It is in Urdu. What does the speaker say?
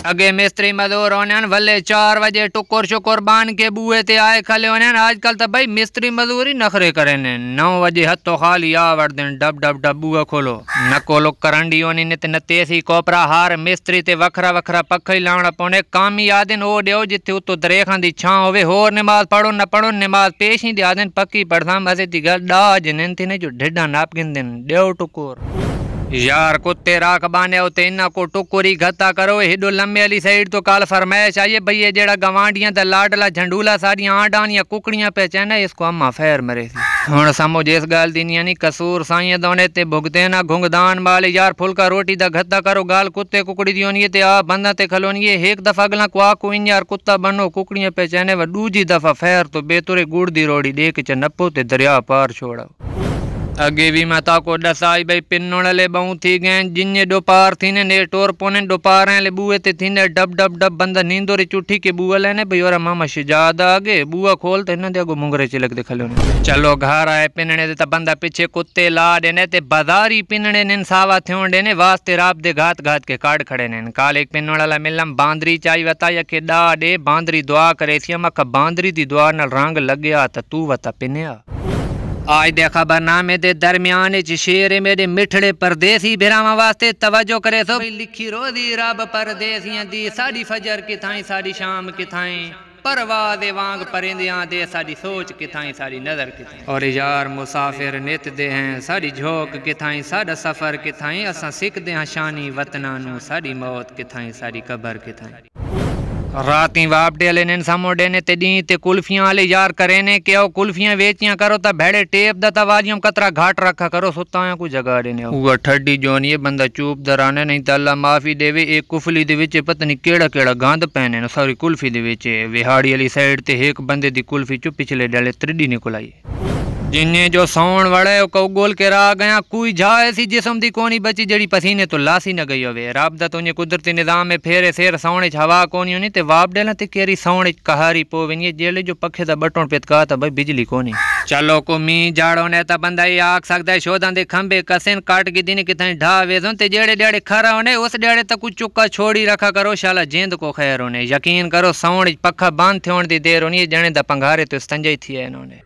اگے مستری مزدور ہونے ولے 4 بجے ٹکر شکر بان کے بوئے تے آئے کھلے ہونے آج کل تا بھائی مستری مزدوری نخرے کریں 9 بجے ہتھو خالی آور دن ڈب ڈب ڈب بوئے کھولو نکو لوگ کرنڈی ہونی نت نتیسی کوپرا ہار مستری تے وکھرا وکھرا پکھئی لاؤنا پونے کامی آدن او ڈیو جتے اتو دریخان دی چھان ہوئے ہور نماز پڑھو نہ پڑھو نماز پیشیں دی آدن پکی پڑھتا مزے دی گل ڈا جنن تھی نے جو ڈھڈا ناپ گندن ڈیو ٹکور یار کتے راک بانے ہوتے انہا کو ٹکوری گھتا کرو ہڈو لمبے علی سائیڈ تو کال فرمائش آئیے بھئی جیڑا گوانڈیاں تا لاڈلا جھنڈولا ساڑیاں آڈانیاں ککڑیاں پہچانا اس کو اما فیر مرے تھی ہون سمو جیس گال دینی یعنی قصور سائیں دونے تے بھگتے نا گھنگدان بالے یار پھلکا روٹی دا گھتا کرو گال کتے ککڑی دیونی تے آ بندہ تے کھلونی ایک دفعہ گلا کو آکو ان یار کتا بنو ککڑیاں پہچانے و دوجی دفعہ فیر تو بیتورے گوڑ دی روڑی دیکھ چا نپو تے دریا پار چھوڑا اگے بھی متا کو دسائی بھئی پنوڑ لے بہوں تھی گئیں جنجے دو پار تھینے نے ٹور پونے دو پاریں لے بوئے تے تھینے ڈب ڈب ڈب بندہ نیندو رے چوٹھی کے بوئے لینے بھئی اور ماما شجاد آگے بوئے کھولتے انہوں دے آگو منگرے چلک دے کھلے ہونے چلو گھار آئے پننے دے تا بندہ پیچھے کتے لا دینے تے بازاری پننے نن ساوا تھیون دینے واسطے راب دے گھات گھات کے کارڈ کھڑے نن کال ایک پنوڑا لا ملم باندری چاہی وطا یا کہ ڈا دے باندری دعا کرے سی اما کا باندری دی دعا نال رنگ لگیا تا تو وطا پنیا آج دے خبرنامے دے درمیانے چ شیر میرے مٹھڑے پردیسی بھراواں واسطے توجہ کرے سو لکھی روزی رب پردیسیاں دی ساڈی فجر کتھائیں ساڈی شام کتھائیں پرواز وانگ پرندیاں دے ساڈی سوچ کتھائیں ساڈی نظر کتھائیں اور یار مسافر نت دے ہیں ساڈی جھوک کتھائیں ساڈا سفر کتھائیں اساں سکھ دے ہاں شانی وطناں نو ساڈی موت کتھائیں ساڈی قبر کتھائیں راتیں واپ ڈیلے نن سامو ڈینے تے دیں تے کلفیاں آلے یار کرینے کہ او کلفیاں ویچیاں کرو تا بھیڑے ٹیپ دا تا والیوں کترا گھاٹ رکھا کرو ستا کو جگہ دینے وہ ٹھڈی جونی بندہ چوپ درانے نہیں تا اللہ معافی دے وے ایک کفلی دے وچے پتہ نہیں کیڑا کیڑا گاند پینے سوری کلفی دے وچے وہاڑی علی سائیڈ تے ایک بندے دی کلفی چو پچھلے ڈالے ترڈی نکل آئی جنہیں جو سون وڑے کو گول کے راہ گیا کوئی جا ایسی جسم دی کونی بچی جڑی پسینے تو لاسی نہ گئی ہوئے راب دا تو انہیں قدرتی نظام میں پھیرے سیر سونے ہوا کونی ہونی تے واپ ڈیلن تے کیری سونے کہاری پوونی جیلے جو پکھے دا بٹون پیتکا تا بھائی بجلی کونی چلو کو می جاڑو نے تا بندہ یہ آگ سکتا ہے شودان دے کھمبے کسین کاٹ کی دینے کتنے ڈھا ویزن تے جیڑے ڈیڑے کھرا ہونے اس ڈیڑے تا کچھ چکا چھوڑی رکھا کرو شالا جیند کو خیر ہونے یقین کرو سونے پکھا باندھ تھے ہون دی دیر ہونی جانے دا پنگھارے تو استنجائی تھی ہے انہوں نے